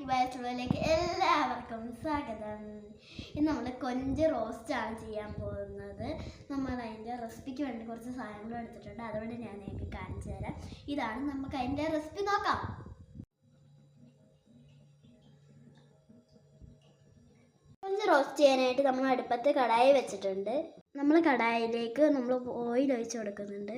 ബാച്ചുലറിലേക്ക് എല്ലാവർക്കും സ്വാഗതം. ഇന്ന് നമ്മൾ കൊഞ്ച് റോസ്റ്റാണ് ചെയ്യാൻ പോകുന്നത്. നമ്മൾ അതിൻ്റെ റെസിപ്പിക്ക് വേണ്ടി കുറച്ച് സാധനങ്ങൾ എടുത്തിട്ടുണ്ട്, അതുകൊണ്ട് ഞാൻ നിങ്ങൾക്ക് കാണിച്ചു തരാം. ഇതാണ്, നമുക്ക് അതിൻ്റെ റെസിപ്പി നോക്കാം. കൊഞ്ച് റോസ്റ്റ് ചെയ്യാനായിട്ട് നമ്മൾ അടുപ്പത്ത് കടായി വെച്ചിട്ടുണ്ട്. നമ്മൾ കടായിലേക്ക് നമ്മൾ ഓയിൽ ഒഴിച്ച് കൊടുക്കുന്നുണ്ട്.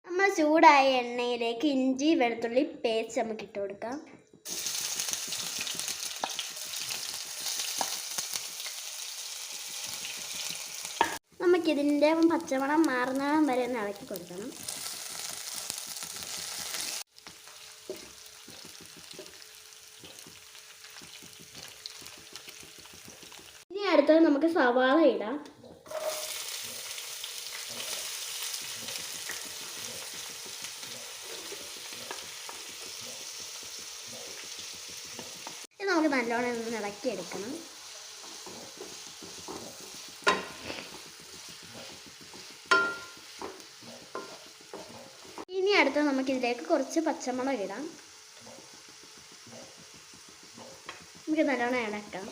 നമ്മൾ ചൂടായ എണ്ണയിലേക്ക് ഇഞ്ചി വെളുത്തുള്ളി പേസ്റ്റ് നമുക്ക് ഇട്ട് കൊടുക്കാം. നമുക്കിതിൻ്റെ പച്ചമണം മാറുന്നിടം വരെ ഒന്ന് ഇളക്കി കൊടുക്കണം. ഇനി അടുത്തത് നമുക്ക് സവാള ഇടാം. നമുക്ക് നല്ലോണം ഒന്ന് ഇളക്കിയെടുക്കണം. ഇനി അടുത്ത് നമുക്കിതിലേക്ക് കുറച്ച് പച്ചമുളക് ഇടാം. നമുക്ക് നല്ലോണം ഇളക്കാം.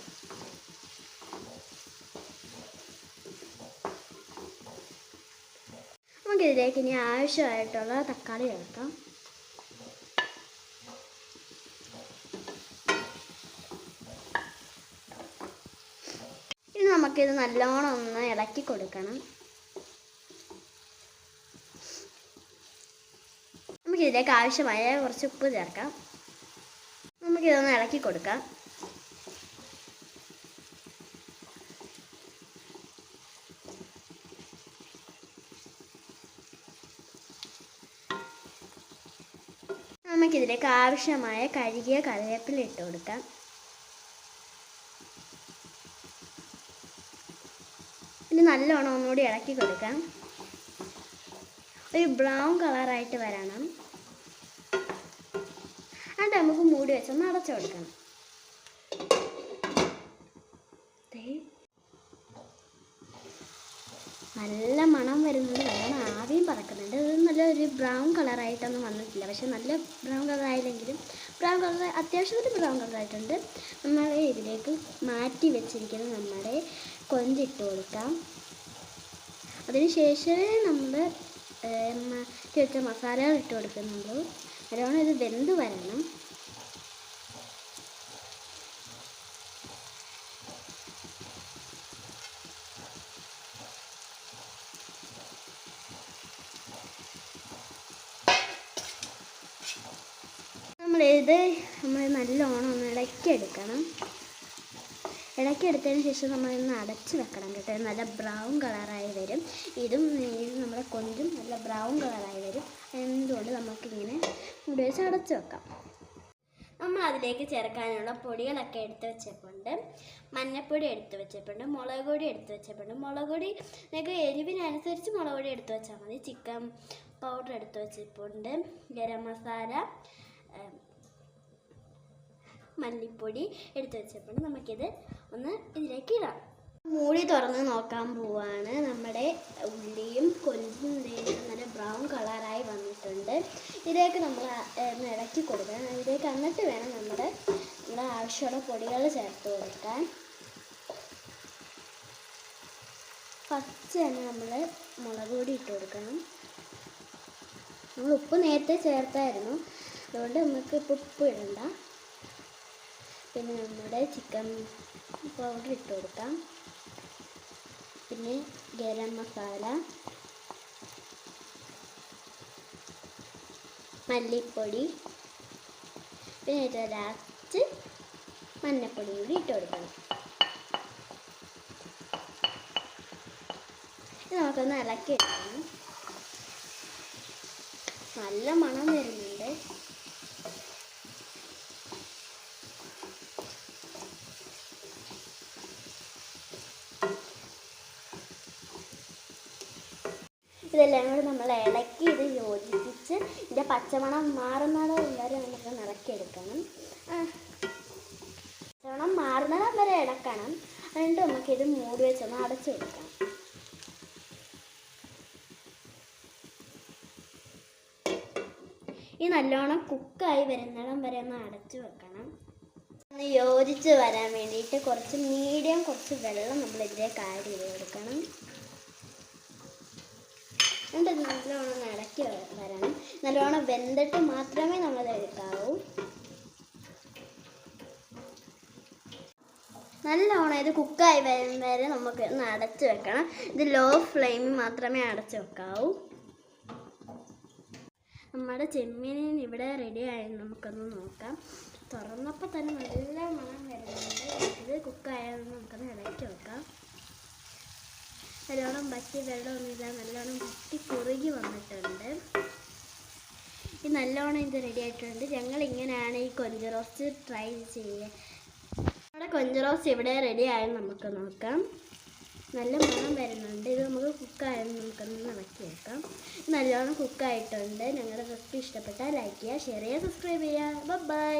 നമുക്കിതിലേക്ക് ഇനി ആവശ്യമായിട്ടുള്ള തക്കാളി ചേർക്കാം. നമുക്കിത് നല്ലോണം ഒന്ന് ഇളക്കി കൊടുക്കണം. നമുക്കിതിലേക്ക് ആവശ്യമായ കുറച്ച് ഉപ്പ് ചേർക്കാം. നമുക്കിതൊന്ന് ഇളക്കി കൊടുക്കാം. നമുക്കിതിലേക്ക് ആവശ്യമായ കഴുകിയ കറിവേപ്പില ഇട്ട് കൊടുക്കാം. ഇനി നല്ലോണം ഒന്നുകൂടി ഇളക്കി കൊടുക്കാം. ഒരു ബ്രൗൺ കളറായിട്ട് വരണം. എന്നിട്ട് നമുക്ക് മൂടി വെച്ചൊന്ന് അടച്ചു കൊടുക്കണം. നല്ല മണം വരുന്നുണ്ട്, നല്ലോണം ആവിയും പറക്കുന്നുണ്ട്. ഇത് നല്ലൊരു ബ്രൗൺ കളറായിട്ടൊന്നും വന്നിട്ടില്ല, പക്ഷെ നല്ല ബ്രൗൺ കളറായില്ലെങ്കിലും ബ്രൗൺ കളർ അത്യാവശ്യത്തിന് ബ്രൗൺ കളറായിട്ടുണ്ട്. നമ്മൾ ഇതിലേക്ക് മാറ്റി വെച്ചിരിക്കുന്ന നമ്മുടെ കൊഞ്ചിട്ട് കൊടുക്കാം. അതിനുശേഷമേ നമ്മൾ വെച്ച മസാലകൾ ഇട്ട് കൊടുക്കുന്നുള്ളൂ. നല്ലോണം ഇത് വെന്ത് വരണം. നമ്മൾ നല്ലോണം ഒന്ന് ഇളക്കിയെടുക്കണം. ഇളക്കിയെടുത്തതിന് ശേഷം നമ്മളൊന്ന് അടച്ച് വെക്കണം കേട്ടോ. നല്ല ബ്രൗൺ കളറായി വരും. ഇതും നമ്മുടെ കൊഞ്ചും നല്ല ബ്രൗൺ കളറായി വരും. എന്തുകൊണ്ട് നമുക്കിങ്ങനെ മൂടി വെച്ച് അടച്ച് വെക്കാം. നമ്മൾ അതിലേക്ക് ചേർക്കാനുള്ള പൊടികളൊക്കെ എടുത്ത് വെച്ചിട്ടുണ്ട്. മഞ്ഞൾപ്പൊടി എടുത്ത് വെച്ചിട്ടുണ്ട്, മുളക് പൊടി എടുത്ത് വെച്ചിട്ടുണ്ട്. മുളക് പൊടി നിങ്ങൾക്ക് എരിവിനനുസരിച്ച് മുളക് പൊടി എടുത്ത് വെച്ചാൽ മതി. ചിക്കൻ പൗഡർ എടുത്ത് വെച്ചിട്ടുണ്ട്, ഗരം മസാല, മല്ലിപ്പൊടി എടുത്ത് വെച്ചപ്പോൾ നമുക്കിത് ഒന്ന് ഇതിലേക്ക് ഇടാം. മൂടി തുറന്ന് നോക്കാൻ പോവാണ്. നമ്മുടെ ഉള്ളിയും കൊഞ്ചും നല്ല ബ്രൗൺ കളറായി വന്നിട്ടുണ്ട്. ഇതിലേക്ക് നമ്മൾ ഒന്ന് ഇളക്കി കൊടുക്കണം. ഇതിലേക്ക് എന്നിട്ട് വേണം നമ്മുടെ ആവശ്യമുള്ള പൊടികൾ ചേർത്ത് കൊടുക്കാൻ. ഫസ്റ്റ് തന്നെ നമ്മൾ മുളക് പൊടി ഇട്ട് കൊടുക്കണം. നമ്മൾ ഉപ്പ് നേരത്തെ ചേർത്തായിരുന്നു, അതുകൊണ്ട് നമുക്ക് ഇപ്പോൾ ഉപ്പ് ഇടണ്ട. പിന്നെ നമ്മുടെ ചിക്കൻ പൗഡർ ഇട്ട് കൊടുക്കാം. പിന്നെ ഗരം മസാല, മല്ലിപ്പൊടി, പിന്നെ ഏറ്റവും ലാസ്റ്റ് മഞ്ഞൾപ്പൊടി കൂടി ഇട്ട് കൊടുക്കണം. ഇത് നമുക്കൊന്ന് ഇളക്കി എടുക്കണം. നല്ല മണം വരുന്നുണ്ട്. ഇതെല്ലാം കൂടി നമ്മൾ ഇളക്കി ഇത് യോജിപ്പിച്ച് ഇതിൻ്റെ പച്ചമണം മാറുന്നിടം വരെ നമുക്ക് ഇളക്കിയെടുക്കണം. പച്ചമണം മാറുന്നിടം വരെ ഇളക്കണം. എന്നിട്ട് നമുക്കിത് മൂടി വെച്ചൊന്ന് അടച്ചു കൊടുക്കാം. ഈ നല്ലോണം കുക്കായി വരുന്നിടം വരെ ഒന്ന് അടച്ചു വെക്കണം. ഒന്ന് യോജിച്ച് വരാൻ വേണ്ടിയിട്ട് കുറച്ച് വെള്ളം നമ്മൾ ഇതിലേക്ക് ആഡ് ചെയ്ത് കൊടുക്കണം. എന്നിട്ട് നല്ലോണം ഇളക്കി വരണം. നല്ലോണം വെന്തിട്ട് മാത്രമേ നമ്മൾ എടുക്കാവൂ. നല്ലോണം ഇത് കുക്കായി വരും വരെ നമുക്ക് ഒന്ന് അടച്ചു വെക്കണം. ഇത് ലോ ഫ്ലെയിമിൽ മാത്രമേ അടച്ചു വെക്കാവൂ. നമ്മുടെ ചെമ്മീൻ ഇവിടെ റെഡി ആയി. നമുക്കൊന്ന് നോക്കാം. തുറന്നപ്പോൾ തന്നെ നല്ല മണം വരുന്നുണ്ട്. ഇത് കുക്കായതെന്ന് നമുക്കൊന്ന് ഇളക്കി വെക്കാം. നല്ലോണം വറ്റി വെള്ളമൊന്നുമില്ല, നല്ലോണം വറ്റി കുറുകി വന്നിട്ടുണ്ട്. ഈ നല്ലോണം ഇത് റെഡി ആയിട്ടുണ്ട്. ഞങ്ങൾ ഇങ്ങനെയാണ് ഈ കൊഞ്ച് റോസ്റ്റ് ട്രൈ ചെയ്യുക. നമ്മുടെ കൊഞ്ച് റോസ്റ്റ് ഇവിടെ റെഡി ആയെന്ന് നമുക്ക് നോക്കാം. നല്ല മണം വരുന്നുണ്ട്. ഇത് നമുക്ക് കുക്കായെന്ന് നമുക്കൊന്ന് ഇളക്കി വെക്കാം. നല്ലോണം കുക്കായിട്ടുണ്ട്. ഞങ്ങളുടെ റെസിപ്പി ഇഷ്ടപ്പെട്ടാൽ ലൈക്ക് ചെയ്യുക, ഷെയർ ചെയ്യുക, സബ്സ്ക്രൈബ് ചെയ്യുക. ബൈ.